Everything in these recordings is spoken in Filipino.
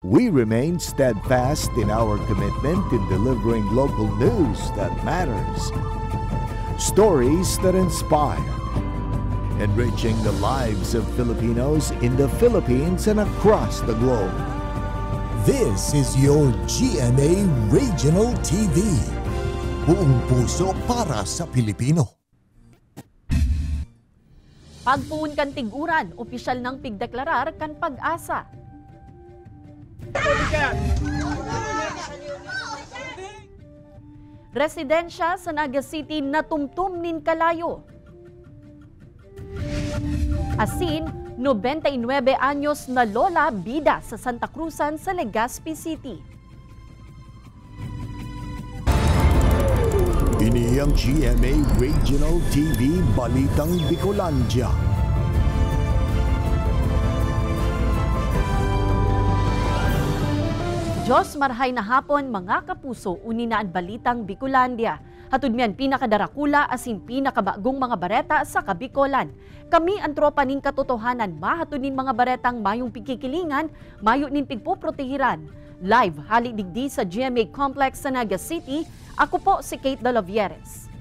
We remain steadfast in our commitment in delivering local news that matters, stories that inspire, enriching the lives of Filipinos in the Philippines and across the globe. This is your GMA Regional TV. Buong puso para sa Pilipino. Pagpuun kan tiguran, opisyal ng pigdeklarar kan pag-asa. Residensya sa Naga City natumtum nin kalayo. Asin, 99 anyos na lola bida sa Santa Cruzan sa Legazpi City. Ini ang GMA Regional TV Balitang Bicolandia. Diyos marhay na hapon mga kapuso, uninaan Balitang Bicolandia. Hatud miyan pinakadarakula asin pinakabagong mga bareta sa Kabikolan. Kami ang tropa nin katotohanan, mahatud nin mga baretang mayong pikikilingan, mayo nin pigpoprotehiran. Live hali digdi sa GMA Complex sa Naga City, ako po si Kate Dalavieres.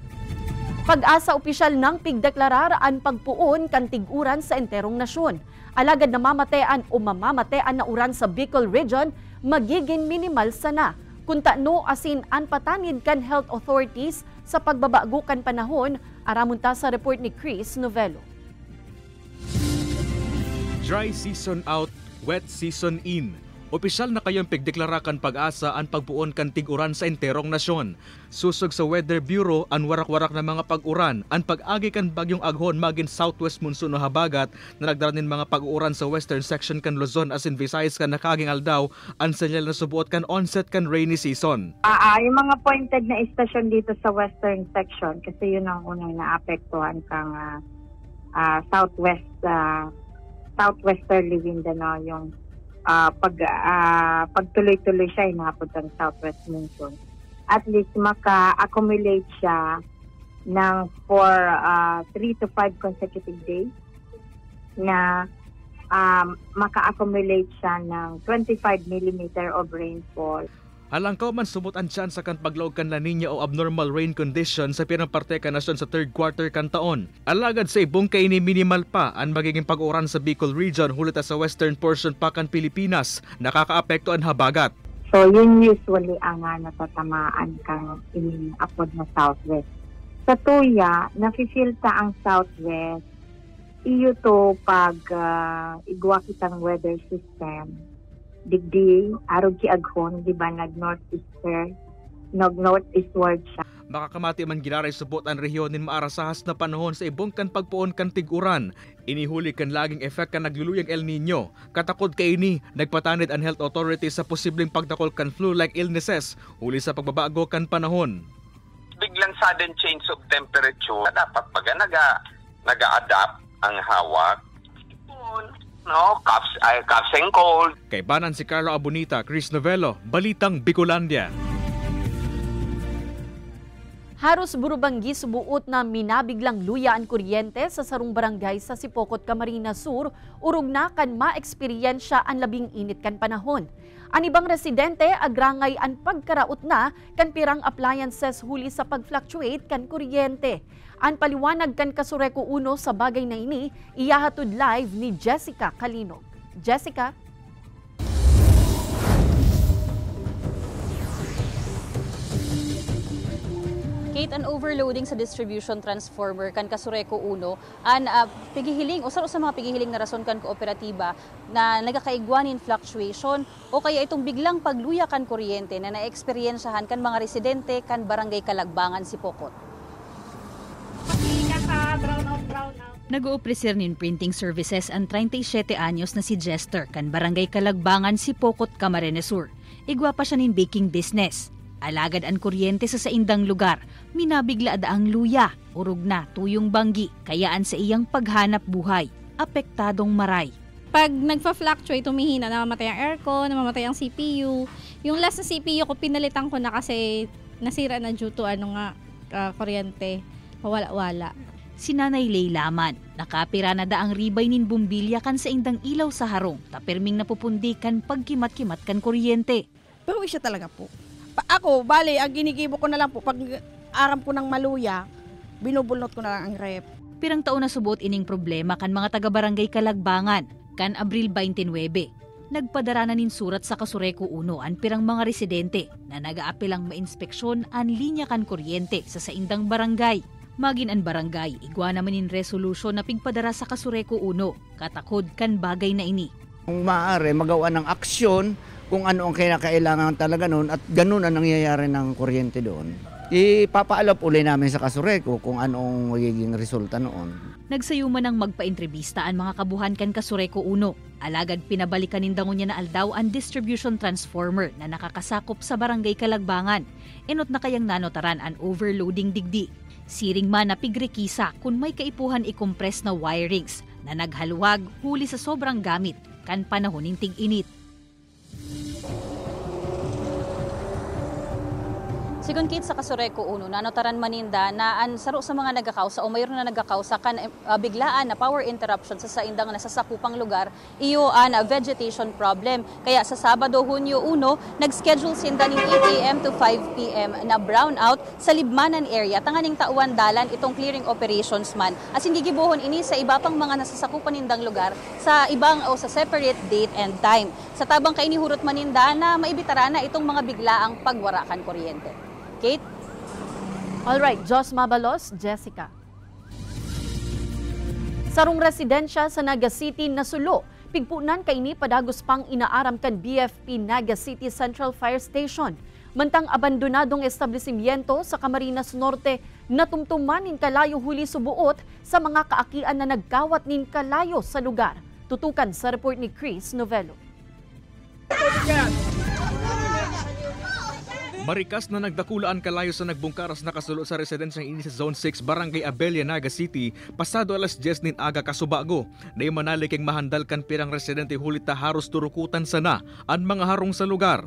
Pag-asa opisyal ng pigdeklarar ang pagpuon kan tiguran sa enterong nasyon. Alagad na mamatean o mamamatean na uran sa Bicol Region, magiging minimal sana. Kung taano asin anpatanid kan health authorities sa pagbabago kan panahon, aramunta sa report ni Chris Novello. Dry season out, wet season in. Opisyal na kayong pigdeklarakan pag-asa ang pagpuon kan tiguran sa enterong nasyon. Susog sa Weather Bureau ang warak-warak na mga pag-uran, ang pag-agi kan bagyong aghon magin southwest monsoon o habagat na nagdaranin mga pag-uran sa western section kan Luzon as in Visayas kan nakaging aldaw, ang senyal na subuot kan onset kan rainy season. Yung mga pointed na istasyon dito sa western section kasi yun ang unang naapektuhan kang southwesterly wind yung pagtuloy-tuloy siya inapunta ng southwest monsoon. At least maka-accumulate siya ng for 3 to 5 consecutive days na maka-accumulate siya ng 25 mm of rainfall. Alangkaw man sumot ang chance kan paglaog kan La Nina o abnormal rain condition sa pirang parte kan nasyon sa third quarter kan taon. Alagad sa ibong kaini minimal pa ang magiging pag-uran sa Bicol Region hulita sa western portion pa kan Pilipinas, nakakaapekto ang habagat. So yun usually ang natatamaan kang apod na southwest. Sa tuya, nafe-filta ang southwest, iyo to pag igwa kitang weather system. Digdi, arog ki aghon, di ba, nag-northeastward siya. Makakamati man ginaray subot ang rehiyon nin maarasahas na panahon sa ibong kan pagpuon kan tiguran. Inihuli kan laging effect kan nagluluyang El Nino. Katakod kaini, nagpatanid ang health authorities sa posibleng pagdakol kan flu-like illnesses huli sa pagbabago kan panahon. Biglang sudden change of temperature, dapat pag naga-adapt ang hawak. No, coughs and cold. Kay banan si Carlo Abonita, Chris Novello, Balitang Bicolandia. Haros burubanggi subuot na minabiglang luya ang kuryente sa sarong barangay sa Sipocot, Camarines Sur, urog na kan ma-eksperyensya ang labing init kan panahon. Ang ibang residente agrangay ang pagkaraot na kan pirang appliances huli sa pag-fluctuate kan kuryente. Ang paliwanag kan Kasureko 1 sa bagay na ini, iyahatod live ni Jessica Kalinog. Jessica? Kate, an overloading sa distribution transformer kan Kasureko 1 an pigihiling o sa mga pigihiling na rason kan kooperatiba na nagakaigwanin fluctuation o kaya itong biglang pagluya kan kuryente na naeksperyensyahan kan mga residente kan barangay Kalagbangan, Sipocot. Nag-uopresir nin printing services ang 37 anyos na si Jester kan barangay Kalagbangan, Sipocot, Camarines Sur. Igwa pa siya nin baking business. Alagad ang kuryente sa saindang lugar, minabigla ang luya, urog na tuyong banggi, kayaan sa iyang paghanap buhay, apektadong maray. Pag nagfa-fluctuate, humihina, namamatay ang aircon, namamatay ang CPU. Yung last na CPU ko, pinalitan ko na kasi nasira na due to kuryente, wala-wala. Si Nanay Laylaman, nakapira na daang ribay nin bumbilya kan sa indang ilaw sa harong, taperming napupundi kan pagkimat-kimat kan kuryente. Pero siya talaga po. Ako, bali, ang ginigibo ko na lang po, pag aram po ng maluya, binubulnot ko na lang ang rep. Pirang taon na subot ining problema kan mga taga-barangay Kalagbangan, kan Abril 29. Nagpadara na nin surat sa Kasureco 1 an pirang mga residente na nag-aapilang mainspeksyon an linya kan kuryente sa saindang barangay. Magin an barangay, igwa naman in resolusyon na pigpadara sa Kasureco 1, katakod kan bagay na ini. Kung maaari, magawa ng aksyon kung ano ang kailangan talaga noon at ganun ang nangyayari ng kuryente doon. Ipapaalap uli namin sa Kasureco kung anong magiging resulta noon. Nagsayuman ng magpa-entrevista ang mga kabuhan kan Kasureco 1. Alagad pinabalikan nindangon niya na aldaw ang distribution transformer na nakakasakop sa barangay Kalagbangan. Enot na kayang nanotaran ang overloading digdi. Siring man na pigrekisa kung may kaipuhan i-compress na wirings na naghaluwag huli sa sobrang gamit kan panahon ng tig-init. Sigun kit sa Kasureco 1, nanotaran maninda na an saro sa mga nagakausa o mayroon na nagakausa kan biglaan na power interruption sa indang nasasakupang lugar, iyo an vegetation problem. Kaya sa Sabado, Hunyo 1, nag-schedule sinda ng 8 a.m. to 5 p.m. na brownout sa Libmanan area. Tanganing tauan dalan itong clearing operations man. Asin gigibuhon ini sa iba pang mga nasasakupan nindang lugar sa ibang o sa separate date and time. Sa tabang kainihurot maninda na maibitara na itong mga biglaang pagwarakan kuryente. Kate? Alright, Jos Mabalos, Jessica. Sarong residensya sa Naga City nasulo, pigpunan kaini padagos pang inaaram kan BFP Naga City Central Fire Station. Mantang abandonadong establishmento sa Camarines Norte natumtuman nin kalayo huli subuot sa mga kaakian na nagkawat nin kalayo sa lugar. Tutukan sa report ni Chris Novello. Marikas na nagdakulaan kalayo sa nagbungkaras na kasulo sa residensyang ini sa Zone 6, Barangay Abella, Naga City, pasado alas 10 nin aga kasubago. Na manaliking mahandal kan pirang residente hulita haros turukutan sana ang mga harong sa lugar.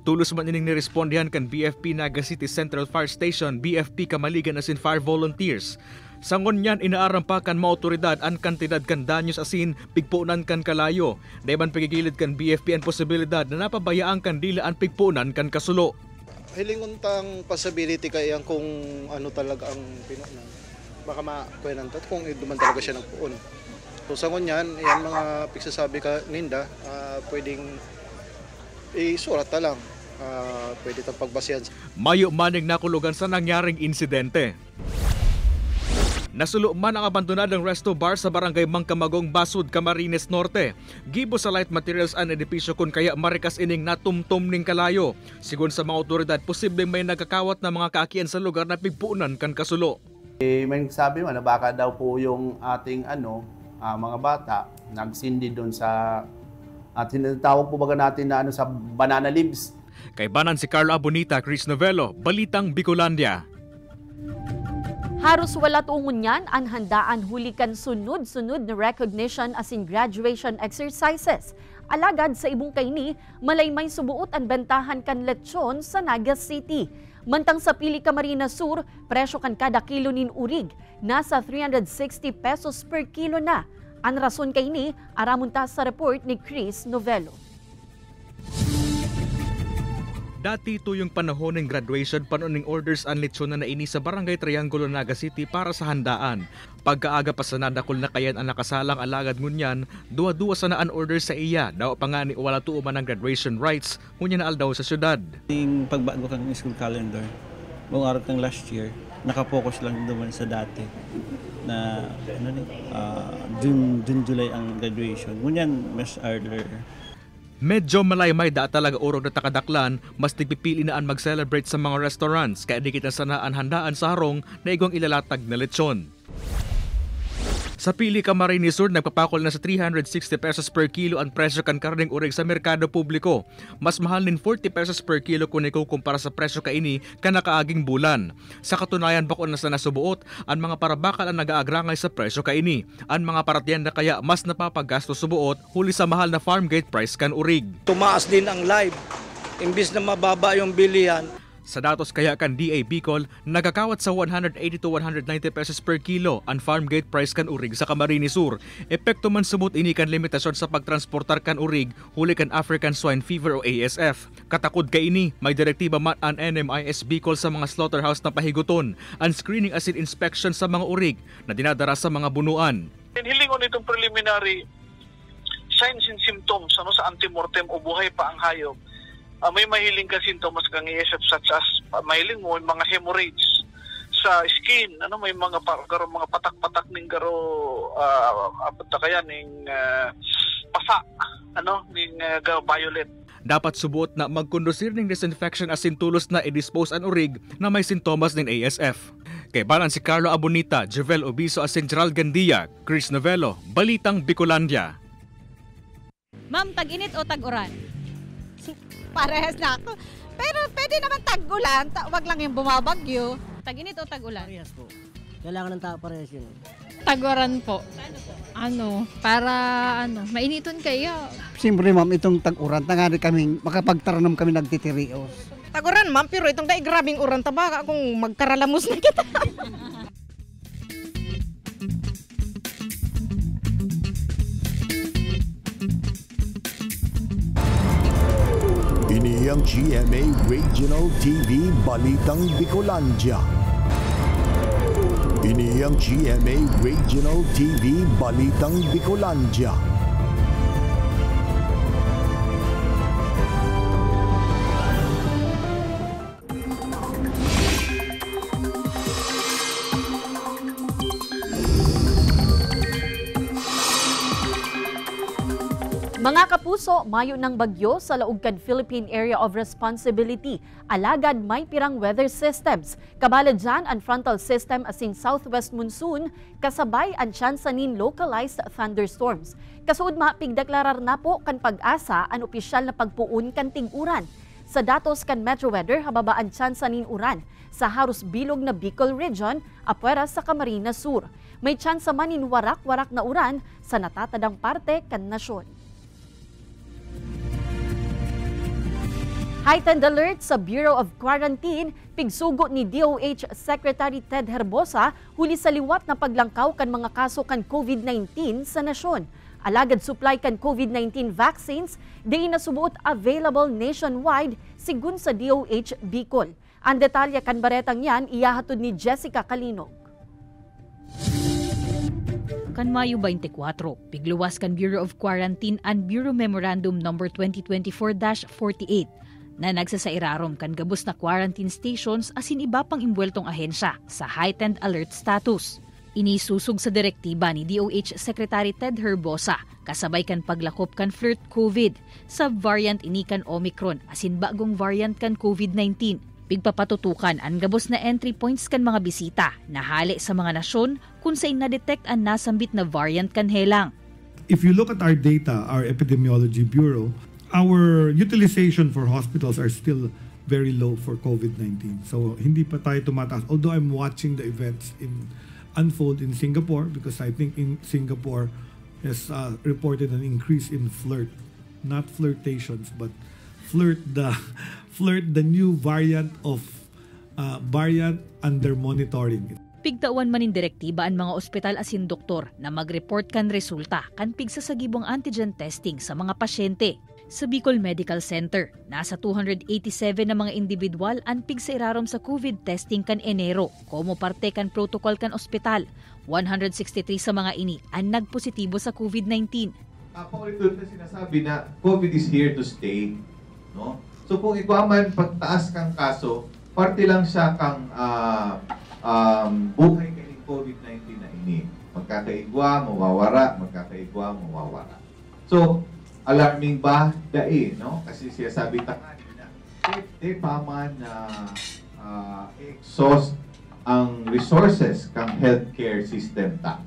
Tulos man ining nirespondihan kan BFP Naga City Central Fire Station, BFP Kamaligan asin fire volunteers. Sangon niyan inaaram pa kan mga otoridad ang kantidad kan danyos asin pigpunan kan kalayo. Dayman pagigilid kan BFP ang posibilidad na napabayaan kan dila ang pigpunan kan kasulo. Hilinguntang possibility kaya kung ano talaga ang pinunan. Baka makuyanan tat kung duman talaga siya nagpuon. So sa ngunyan, yan mga pigsasabi ka ninda, pwedeng isurat na lang. Pwede itang pagbasihan. Mayo manig nakulugan sa nangyaring insidente. Nasulo man ang abandonadong resto bar sa barangay Mangkamagong, Basud, Camarines Norte. Gibo sa light materials ang edipisyo kun kaya marikas ining natumtom ning kalayo. Sigon sa mga otoridad, posibleng may nagkakawat na mga kaakian sa lugar na pigpuunan kan kasulo. May sabi mo na baka daw po yung ating mga bata nagsindi doon sa at tinatawag po baga natin na sa banana leaves. Kay banan si Carlo Abonita, Chris Novello, Balitang Bicolandia. Haros wala tuungon yan ang handaan hulikan sunod-sunod na recognition as in graduation exercises. Alagad sa ibong kaini, malaymay subuot ang bentahan kan lechon sa Naga City. Mantang sa Pili Camarines Sur, presyo kan kada kilo nin urig, nasa 360 pesos per kilo na. Ang rason kaini, aramunta sa report ni Chris Novello. Dati ito yung panahon ng graduation, panoning orders ang lechon na naini sa Barangay Triangulo, Naga City para sa handaan. Pagkaaga pa sa nadakol na kayan ang nakasalang alagad ngunyan, duwa-duwa sa naan orders sa iya. Daw pa nga ni wala tuuman ng graduation rights, ngunyan na aldaw sa syudad. Yung pagbago kang school calendar, buong araw kang last year, nakapokus lang naman sa dati na June, July ang graduation. Ngunyan mas earlier. Medyo malaymay da talaga urog na takadaklan, mas tigpipili na ang mag-celebrate sa mga restaurants kaya di kita sanaan handaan sa harong na igong ilalatag na lechon. Sa Pili Camarines Sur, nagpapakol na sa 360 pesos per kilo ang presyo kan karneng urig sa merkado publiko. Mas mahal nin 40 pesos per kilo kung ikukumpara sa presyo kaini kanakaaging bulan. Sa katunayan bakon na sa nasubuot, ang mga parabakal ang nag-aagrangay sa presyo kaini. Ang mga paratiyan na kaya mas napapagasto subuot huli sa mahal na farm gate price kan urig. Tumaas din ang live, imbis na mababa yung bilihan. Sa datos kaya kan DA Bicol, nagakawat sa 180 to 190 pesos per kilo ang farm gate price kan urig sa Camarines Sur. Epekto man sumut ini kan limitasyon sa pagtransportar kan urig huli kan African Swine Fever o ASF. Katakod ka ini, may direktiba man ang NMIS Bicol sa mga slaughterhouse na pahiguton, ang screening acid inspection sa mga urig na dinadara sa mga bunuan. Hilingon itong preliminary signs and symptoms sa antemortem o buhay pa ang hayop. May mahiling ka sintomas kang ASF such as mahiling mo yung mga hemorrhage sa skin, may mga patak-patak ning garo ning pasa, ning violet. Dapat subuot na magkondusir ng disinfection asin tulos na i-dispose ang urig na may sintomas ng ASF. Kay balan si Carlo Abonita, Jovel Obiso asin Gerald Gandia, Chris Novello, Balitang Bicolandia. Ma'am, tag-init o tag-uran? Parehas na ako. Pero pwede naman tag-ulan, wag lang yung bumabagyo. Tag-init o tag-ulan? Parehas po. Kailangan ng tao parehas yun. Tag-uran po. Para mainiton kayo. Siyempre ma'am, itong tag-uran, tangari kami, makapagtaranam kami nagtitirios. Tag-uran ma'am, pero itong grabing uran, tabaka kung magkaralamos na kita. Ini ang GMA Regional TV Balitang Bicolandia. Ini ang GMA Regional TV Balitang Bicolandia. Mga kapuso, mayo ng bagyo sa Laugkan Philippine Area of Responsibility. Alagad may pirang weather systems. Kabalad dyan ang frontal system asin southwest monsoon, kasabay ang tsansanin localized thunderstorms. Kasud pigdeklarar na po kan pag-asa ang opisyal na pagpuon kan tig-uran. Sa datos kan Metro Weather, hababaan tsansanin uran sa haros bilog na Bicol Region, apwera sa Camarines Sur. May tsansa manin warak-warak na uran sa natatadang parte kan nasyon. Heightened alert sa Bureau of Quarantine, pigsugo ni DOH Secretary Ted Herbosa huli sa liwat na paglangkaw kan mga kaso kan COVID-19 sa nasyon. Alagad supply kan COVID-19 vaccines, di nasubuot available nationwide sigun sa DOH Bicol. Ang detalye kan baretang yan, iyahatod ni Jessica Calinog. Kan Mayo 24, pigluwas kan Bureau of Quarantine and Bureau Memorandum No. 2024-48 na nagsasairarom kan gabos na quarantine stations asin iba pang imbweltong ahensya sa heightened alert status. Inisusog sa direktiba ni DOH Secretary Ted Herbosa kasabay kan paglakop kan flirt COVID, sub-variant ini kan Omicron asin bagong variant kan COVID-19. Pigpapatutukan ang gabos na entry points kan mga bisita na hali sa mga nasyon kung saan na-detect ang nasambit na variant kan helang. If you look at our data, our Epidemiology Bureau, our utilization for hospitals are still very low for COVID-19. So hindi pa tayo tumataas. Although I'm watching the events unfold in Singapore because I think in Singapore has reported an increase in flirt. Not flirtations, but flirt the new variant of variant under monitoring. Pigtawan manin direktiba ang mga ospital asin doktor na mag-report kan resulta kan pigsasagibong antigen testing sa mga pasyente. Sa Bicol Medical Center, nasa 287 na mga individual ang pigsairarom sa COVID testing kan Enero. Como parte kan protocol kan ospital, 163 sa mga ini ang nagpositibo sa COVID-19. Paulit-ulit na sinasabi na COVID is here to stay. No? So kung iguaman pagtaas kang kaso, parte lang siya kang buhay kaning COVID-19 na ini. Magkakaigwa, mawawara, magkakaigwa, mawawara. So, alarming ba? Dai, no? Kasi siya sabi tanganin na pa man na exhaust ang resources kang healthcare system ta.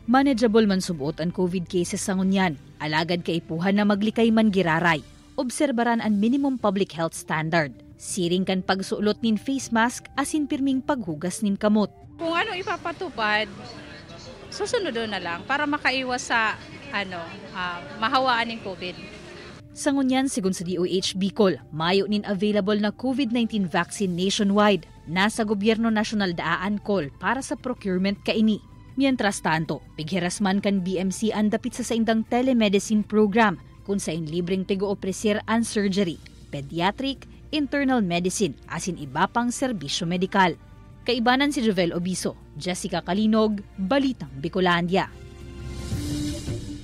Manageable man subuot ang COVID cases sa ngunyan. Alagad kaipuhan na maglikay man giraray. Obserbaran ang minimum public health standard. Siring kan pagsuot nin face mask asin pirming paghugas nin kamot. Kung ano ipapatupad, susunod na lang para makaiwas sa mahawaan ng COVID. Sa ngunyan, sigun sa DOH Bicol, mayo nin available na COVID-19 vaccine nationwide. Nasa gobyerno nasyonal daan call para sa procurement kaini. Mientras tanto, pighirasman kan BMC ang dapit sa indang telemedicine program kung sa libreng tigo-opresir ang surgery, pediatric, internal medicine asin iba pang serbisyo medikal. Kaibanan si Jovel Obiso, Jessica Kalinog, Balitang Bicolandia.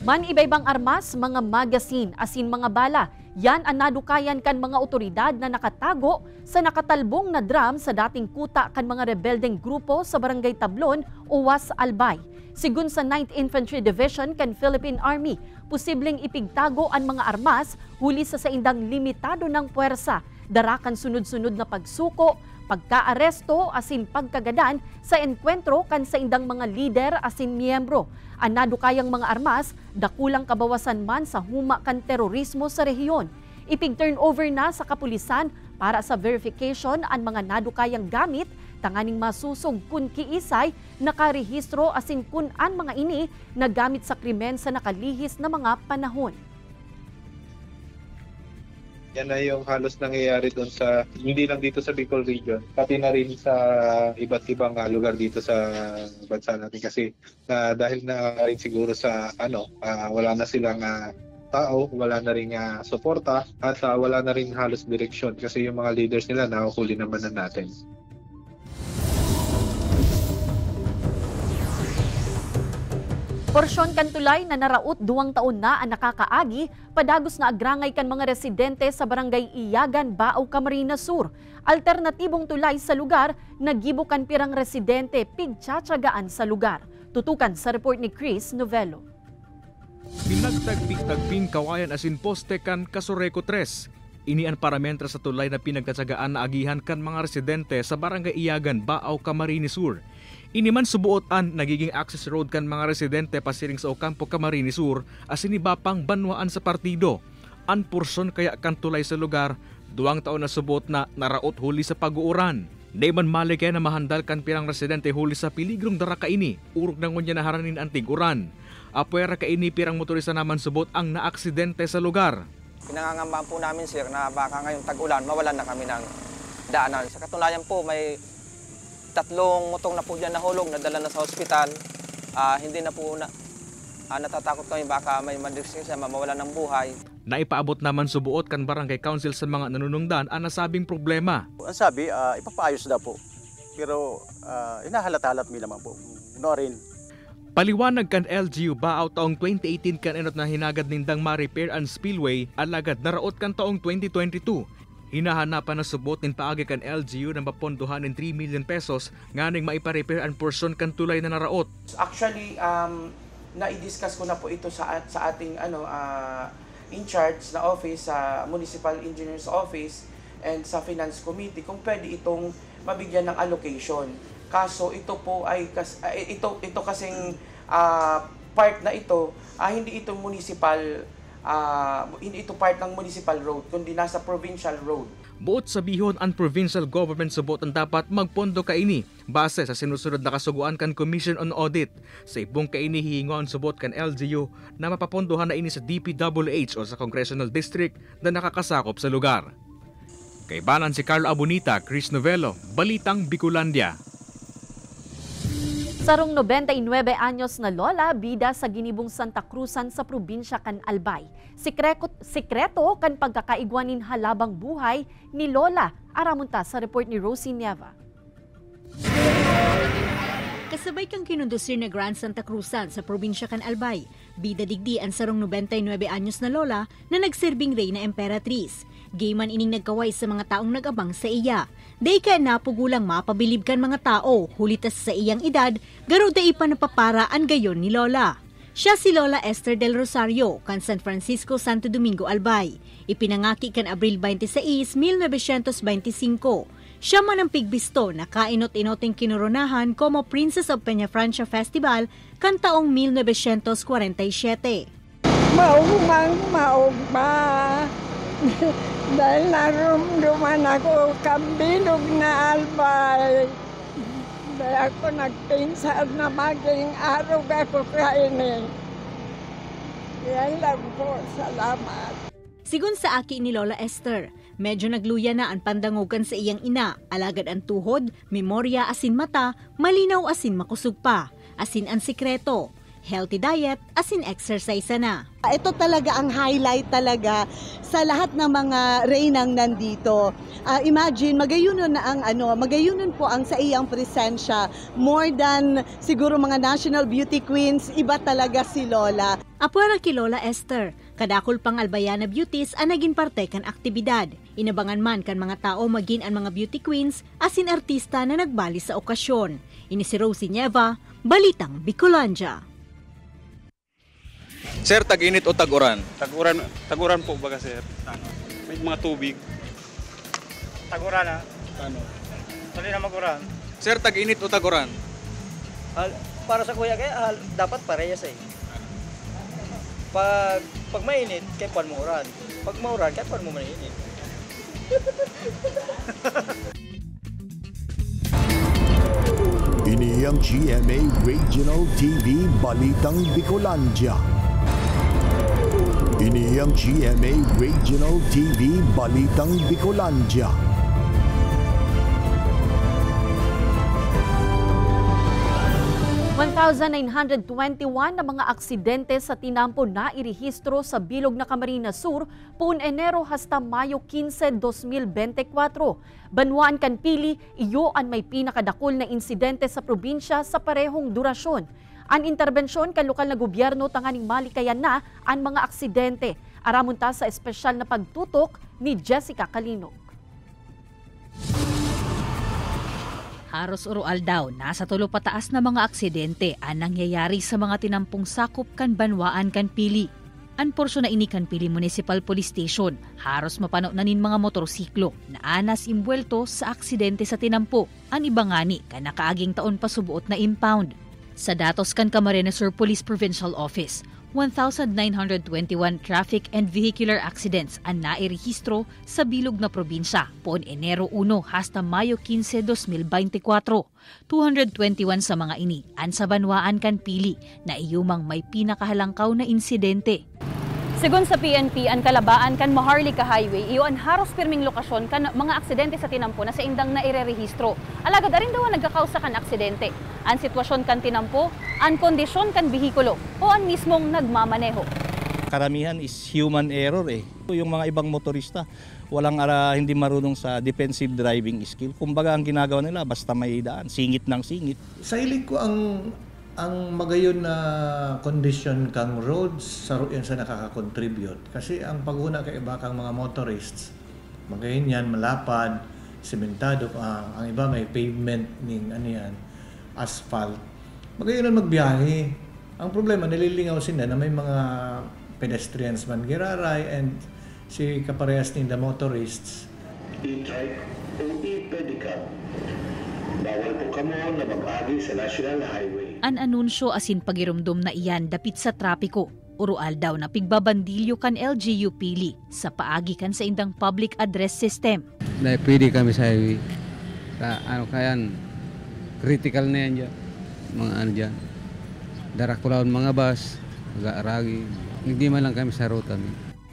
Man iba-ibang armas, mga magazine, asin mga bala, yan ang nadukayan kan mga otoridad na nakatago sa nakatalbong na drum sa dating kuta kan mga rebeldeng grupo sa Barangay Tablon, Uwas, Albay. Sigun sa 9th Infantry Division kan Philippine Army, posibleng ipigtago ang mga armas huli sa indang limitado ng puwersa, darakan sunod-sunod na pagsuko, pagkaaresto asin pagkagadan sa enkwentro kan sa indang mga lider asin miyembro. Anado kayang mga armas, dakulang kabawasan man sa huma kan terorismo sa rehiyon. Ipig-turn over na sa kapulisan para sa verification ang mga nadukayang gamit, tanganing masusog kun kiisay, nakarehistro asin kun an mga ini nagamit sa krimen sa nakalihis na mga panahon. Yan na yung halos nangyayari doon sa, hindi lang dito sa Bicol region, pati na rin sa iba't ibang lugar dito sa bansa natin. Kasi dahil na rin siguro sa wala na silang tao, wala na rin suporta at wala na rin halos direksyon kasi yung mga leaders nila nakuhuli naman na natin. Porsyon kan tulay na naraot 2 taon na ang nakakaagi, padagos na agrangay kan mga residente sa Barangay Iyagan, Baaw, Camarines Sur. Alternatibong tulay sa lugar, nagibo kan pirang residente pigtsatsagaan sa lugar. Tutukan sa report ni Chris Novello. Pinagtagping kawayan asin poste kan Casureco 3. Ini ang paramentra sa tulay na pinagtatsagaan na agihan kan mga residente sa Barangay Iyagan, Baaw, Camarines Sur. Ini man subuotan nagiging access road kan mga residente pasiring sa Ocampo, Camarines Sur asin iba pang banwaan sa partido. An porson kaya kan tulay sa lugar, 2 taon na subuot na naraot huli sa pag-uuran. Di man mali kaya na mahandal kan pirang residente huli sa piligrong dara kaini, urog na ngunya na haranin ang tiguran. Apuera kaini pirang motorista naman subot ang naaksidente sa lugar. Pinangangambaan po namin sir na baka ngayong tag-ulan mawalan na kami ng daanan. Sa katunayan po may 3 motong na po dyan nahulog, nadala na sa ospital. Hindi na po natatakot kami baka may madrising siya, mawalan ng buhay. Naipaabot naman subuot kan Barangay Council sa mga nanunungdan ang nasabing problema. Ang sabi, ipapaayos daw po. Pero inahalat-halat mi naman po. Rin. Paliwanag kan LGU Baaw taong 2018 kan enot na hinagad nindang ma-repair ang spillway alagad naraot kan taong 2022. Hinahanapan na subot nin paagi kan LGU na mapondohan ng 3 million pesos nganing maipa-repair ang portion kan tulay na naraot. Actually, na-i-discuss ko na po ito sa ating in charge na office, sa Municipal Engineer's Office and sa Finance Committee kung pwede itong mabigyan ng allocation. Kaso ito po ay ito kasing part na ito, hindi ito municipal hindi ito part ng municipal road, kundi nasa provincial road. Buot sa bihon ang provincial government subot ang dapat magpondo kaini base sa sinusunod na kasuguan kan Commission on Audit. Sa ibong kaini hihingo ang subot kan LGU na mapapondohan na ini sa DPWH o sa Congressional District na nakakasakop sa lugar. Kaibanan si Carlo Abunita, Chris Novello, Balitang Bicolandia. Sarong 99 anyos na lola, bida sa ginibong Santa Cruzan sa probinsya kan Albay. Sikreto kan pagkakaigwanin halabang buhay ni lola. Aramunta sa report ni Rosie Nieva. Kasabay kang kinundusir na Grand Santa Cruzan sa probinsya kan Albay, bida digdi ang sarong 99 anyos na lola na nagsirbing reyna emperatriz. Gayman ining nagkaway sa mga taong nag-abang sa iya. Day ka napugulang mapabilib kan mga tao, hulitas sa iyang edad, garo day pa napaparaan gayon ni lola. Siya si Lola Esther del Rosario, kan San Francisco, Santo Domingo, Albay. Ipinangaki kan Abril 26, 1925. Siya man ang pigbisto na kainot-inoting kinoronahan como Princess of Peñafrancia Festival kan taong 1947. Maugma. Dahil narumduman ako kabilog na Albay. Dahil ako nagpinsad na maging araw ako kainin. Yan lang po, salamat. Sigun sa aki ni Lola Esther, medyo nagluya na ang pandangugan sa iyang ina, alagad ang tuhod, memorya asin mata, malinaw asin makusog pa, asin ang sikreto, healthy diet asin exercise na. Ito talaga ang highlight talaga sa lahat ng mga reynang nandito. Imagine, magayunon po ang sa iyang presensya. More than siguro mga national beauty queens, iba talaga si Lola. Apwera ki Lola Esther, kadakol pang Albayana Beauties ang naging parte kan aktibidad. Inabangan man kan mga tao maging ang mga beauty queens asin artista na nagbali sa okasyon. Ini si Rosie Nieva, Balitang Bicolandia. Sir, tag-init o tag-uran? Tag-uran po baga sir. May mga tubig. Tag-uran ha? Ano? Dali na mag-uran. Sir, tag-init o tag-uran? Para sa kuya kaya dapat parehas eh. Pag mainit, kaya puan mo uran. Pag mauran, kaya puan mo mainit. Ini ang GMA Regional TV Balitang Bicolandia. Ini ang GMA Regional TV Balitang Bicolandia. $1,921 na mga aksidente sa tinampo na irehistro sa bilog na Camarines Sur puun Enero hasta Mayo 15, 2024. Banwaan kan pili, iyo ang may pinakadakol na insidente sa probinsya sa parehong durasyon. Ang interbensyon kan lokal na gobyerno tanganing malikayan na ang mga aksidente. Aramon ta sa espesyal na pagtutok ni Jessica Calinog. Haros urual daw, nasa tulo pataas na mga aksidente ang nangyayari sa mga tinampong sakop kan Banwaan kan pili. Ang porsyon na ini kan pili Municipal Police Station, haros mapano na nin mga motorsiklo na anas imbuelto sa aksidente sa tinampo. Ang ibangani kan nakaaging taon pa subuot na impound. Sa datos kan Camarines Sur Police Provincial Office, 1,921 traffic and vehicular accidents ang nairehistro sa bilog na probinsya poon Enero 1 hasta Mayo 15, 2024. 221 sa mga ini ang sa Banwaan kan pili na iyumang may pinakahalangkaw na insidente. Sigun sa PNP, ang kalabaan kan Maharlika Highway, iyo ang haros pirming lokasyon kan mga aksidente sa tinampo na sa indang na irerehistro. Alagad arin daw ang nagkakausa kan aksidente. Ang sitwasyon kan tinampo, ang kondisyon kan bihikulo o ang mismong nagmamaneho. Karamihan is human error eh. Yung mga ibang motorista, hindi marunong sa defensive driving skill. Kumbaga ang ginagawa nila basta may daan, singit ng singit. Sa ilig ko ang magayon na condition kang roads sa yan sa nakaka-contribute. Kasi ang paghuna kay iba kang mga motorists, magayon yan, malapad, sementado, ang iba may pavement ning asphalt. Magayon na magbiyahe. Ang problema, nililingaw sila na may mga pedestrians man giraray and si kaparehas ning the motorists. E-trike o e-pedicab. Bawal po kamo na mag-agi sa National Highway. An anunsyo asin pagirumdum na iyan dapit sa trapiko. Urual daw na pigbabandilyo kan LGU pili sa paagi kan sa indang public address system. Pwede kami sa highway. Kayan, critical na yan dyan. Mga dyan. Darakulaon mga bus, mag-aaragi. Hindi man lang kami sa ruta.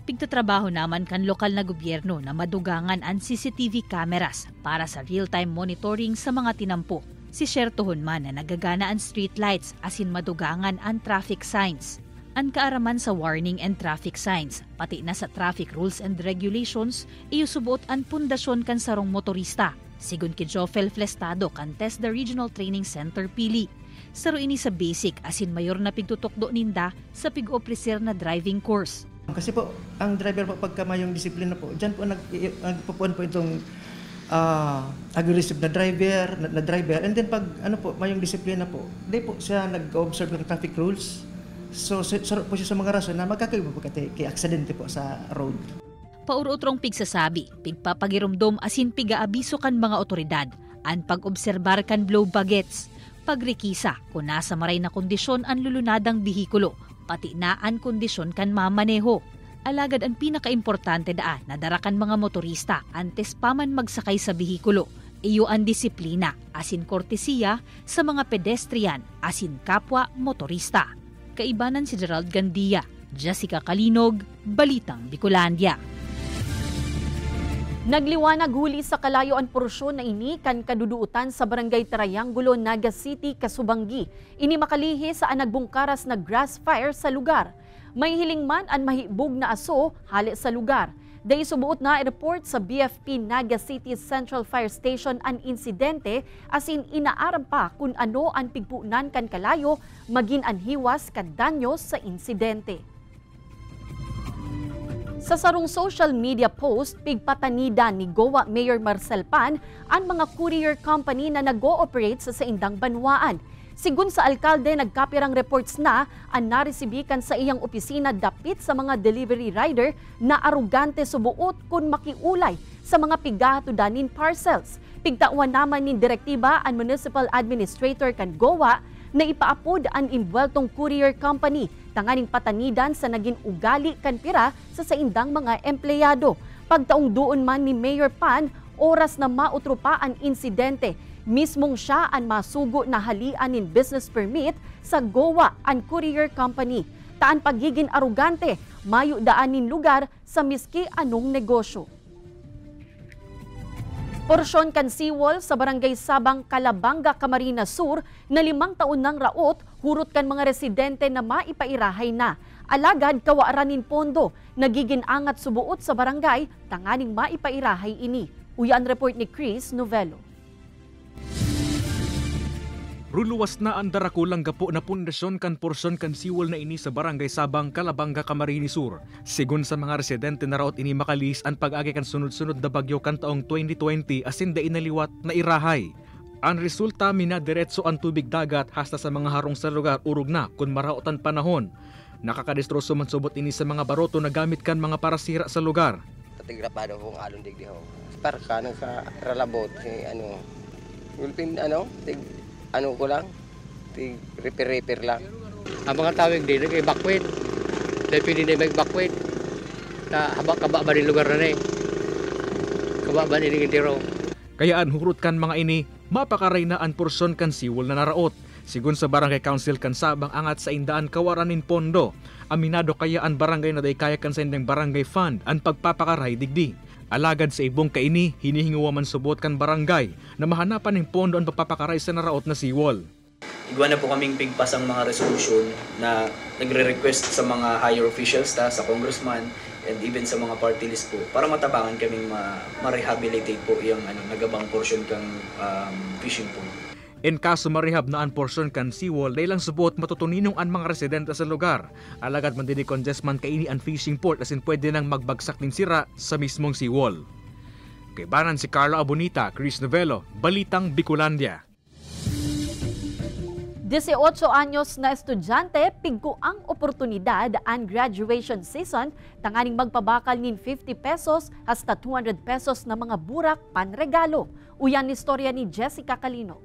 Pigtatrabaho naman kan lokal na gobyerno na madugangan ang CCTV cameras para sa real-time monitoring sa mga tinampo. Si Shertohon man na nagagana ang street lights asin madugangan ang traffic signs. Ang kaaraman sa warning and traffic signs, pati na sa traffic rules and regulations, iyusubot ang pundasyon kan sarong motorista. Sigun ki Jofel Flestado kan TESDA Regional Training Center Pili. Saro ini sa basic asin mayor na pigtutokdo ninda sa pig-opreser na driving course. Kasi po, ang driver po pagka mayong disiplina po, dyan po nagpupuan po itong aggressive na driver, and then pag mayong disiplina po, di po siya nag-observe ng traffic rules. So, sarap po siya sa mga rason na magkakaiba po kay aksidente po sa road. Paurutrong pigsasabi, pigpapagirumdom asin piga-abiso kan mga otoridad, ang pag-obserbar kan blow bagets, pagrekisa kung nasa maray na kondisyon ang lulunadang bihikulo, pati na ang kondisyon kan mamaneho. Alagad ang pinakaimportante daan na darakan mga motorista antes pa man magsakay sa bihikulo. Iyo ang disiplina, asin kortesiya sa mga pedestrian, asin kapwa motorista. Kaibanan si Gerald Gandia, Jessica Calinog, Balitang Bicolandia. Nagliwanag huli sa kalayuan porsyon na ini kan kaduduutan sa Barangay Triangulo, Naga City, Kasubanggi. Ini makalihi sa nagbungkaras na grass fire sa lugar. May hiling man ang mahibog na aso hali sa lugar. Day subuot na report sa BFP Naga City Central Fire Station ang insidente asin inaaram pa kung ano ang pigpunan kan kalayo maging anhiwas kan danyo sa insidente. Sa sarong social media post, pigpatanida ni Goa Mayor Marcel Pan ang mga courier company na nag-ooperate sa saindang banwaan. Sigun sa alkalde, nagkapirang reports na ang naresibikan sa iyang opisina dapit sa mga delivery rider na arugante subuot kung makiulay sa mga pigahatudanin parcels. Pigtauan naman ni direktiba ang Municipal Administrator kan Goa na ipaapod ang imbweltong courier company tanganing patanidan sa naging ugali kan pira sa saindang mga empleyado. Pagtaong doon man ni Mayor Pan, oras na mautro pa ang insidente. Mismong siya ang masugo na halian in business permit sa Goa ang courier company. Taan pagiging arugante, mayo daanin lugar sa miski anong negosyo. Porsyon kan seawall sa Barangay Sabang, Calabanga, Camarines Sur na 5 taon ng raot, hurot kan mga residente na maipairahay na. Alagad kawaaranin pondo, nagiging angat subuot sa barangay, tanganing maipairahay ini. Uyan report ni Chris Novelo. Ruluwas na ang darakulang gapo na pundasyon kan porsyon kan siwol na ini sa Barangay Sabang, Calabanga, Camarines Sur. Sigun sa mga residente na raot ini makalis ang pag-agi kan sunod-sunod na bagyo kan taong 2020 asin da inaliwat na irahay. Ang resulta minadiretso ang tubig dagat hasta sa mga harong sa lugar urog na kun maraotan panahon. Nakakadistroso man subot ini sa mga baroto na gamit kan mga parasira sa lugar. Katigrapado kung alon digdi ho. Para ka nang sa ralabot ulpin ko lang, repair lang. Ang mga tawag din, nag-evacuate. Dahil pwede na mag-evacuate. Kaba ba rin lugar na Kaba ba rin yung tiro. Kayaan hurot kan mga ini, mapakaray na ang porsyon kan siwol na naraot. Sigun sa Barangay Council kan Sabang angat sa indaan kawaranin pondo. Aminado kaya ang barangay na day kaya kan sa indang barangay fund ang pagpapakaray digdi. Alagad sa ibong kaini, hinihinguwa man subot kan barangay na mahanapan ng pondo ang pagpapakaray sa naraot na seawall. Igwa na po kaming pigpas ang mga resolution na nagre-request sa mga higher officials, sa congressman, and even sa mga party list po para matabangan kaming ma-rehabilitate po yung nagabang portion kang fishing pool. In kaso marehab na ang porsyon kan seawall, dahil lang subot matutuninong ang mga residente sa lugar. Alagad man din congestion man kaini ang fishing port asin pwede nang magbagsak din sira sa mismong seawall. Kay banan si Carlo Abonita, Chris Novelo, Balitang Bicolandia. 18 anyos na estudyante pigko ang oportunidad ang graduation season tanganing magpabakal nin 50 pesos hasta 200 pesos na mga burak panregalo. Uyan ni istorya ni Jessica Kalinog.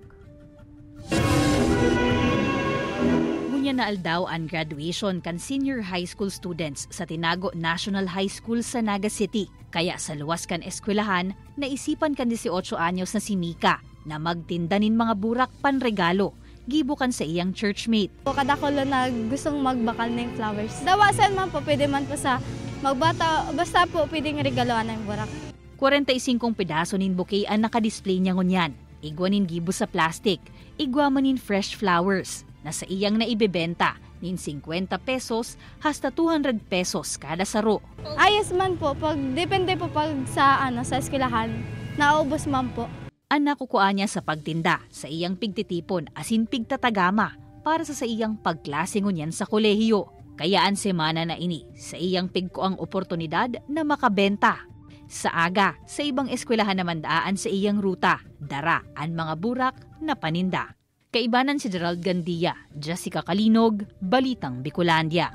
Ngunya na aldaw ang graduation kan senior high school students sa Tinago National High School sa Naga City. Kaya sa luwas kan eskwelahan, naisipan kan 18 anyos na si Mika na magtindanin mga burak panregalo. Gibukan sa iyang churchmate. Kada ko na gustong magbakal ng flowers. Dawasan man po, pwede man po sa magbata, basta po pwedeng regaloan ng burak. 45 pedaso nin bouquet ang nakadisplay niya ngunyan. Igwa nin gibo sa plastic, igwa man nin fresh flowers na sa iyang naibebenta nin 50 pesos hasta 200 pesos kada saro. Ayos man po, depende po pag sa eskwelahan, naubos man po. Ang nakukuha niya sa pagtinda sa iyang pigtitipon asin pigtatagama para sa iyang pagklase ngunyan sa kolehiyo. Kayaan semana na ini sa iyang pigko ang oportunidad na makabenta. Sa aga, sa ibang eskwelahan naman daan sa iyang ruta, dara ang mga burak na paninda. Kaibanan si Gerald Gandia, Jessica Kalinog, Balitang Bicolandia.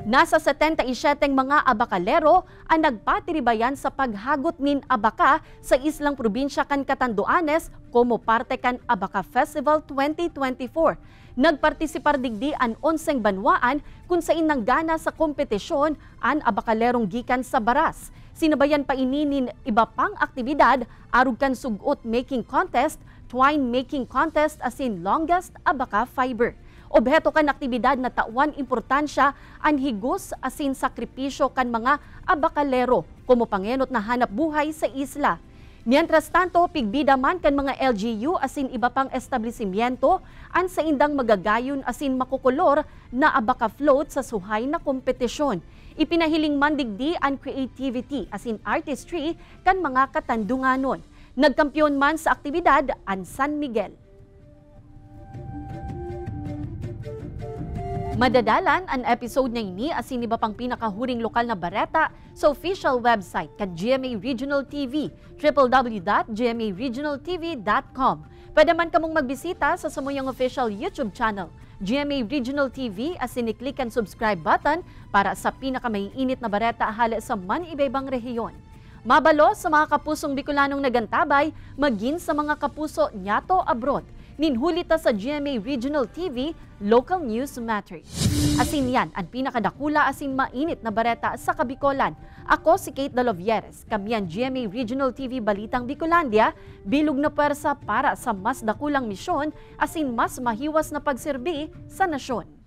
Nasa 77 mga abakalero ang nagpatiribayan sa paghagot nin abaka sa islang probinsya kan Catanduanes como parte kan Abaka Festival 2024. Nagpartisipar digdi ang 11 banwaan kung sa inanggana sa kompetisyon ang abakalerong gikan sa Baras. Sinabayan pa ininin iba pang aktibidad arug kan sugot making contest, twine making contest asin longest abaka fiber. Obheto kan aktibidad na tawan importansya ang higos asin sakripisyo kan mga abakalero como pangenot na hanap buhay sa isla. Mientras tanto, pigbida man kan mga LGU asin iba pang establishmento an sa indang magagayon asin makukulor na abaka float sa suhay na kompetisyon. Ipinahiling man digdi ang creativity asin artistry kan mga katandunganon. Nagkampiyon man sa aktibidad ang San Miguel. Madadalan ang episode na ini asin iba pang pinakahuring lokal na bareta sa official website kan GMA Regional TV, www.gmaregionaltv.com. Pwede man kamong magbisita sa samuyang official YouTube channel, GMA Regional TV, asin i-click ang subscribe button para sa pinakamaiinit na bareta hala sa man-ibaybang rehiyon. Mabalo sa mga kapusong Bicolanong nagantabay, maging sa mga kapuso nyato abroad. Ninhulita sa GMA Regional TV, Local News Matters. Asin yan ang pinakadakula asin mainit na bareta sa Kabikolan. Ako si Kate Dalovieres, kami ang GMA Regional TV Balitang Bicolandia, bilog na pwersa para sa mas dakulang misyon asin mas mahiwas na pagserbi sa nasyon.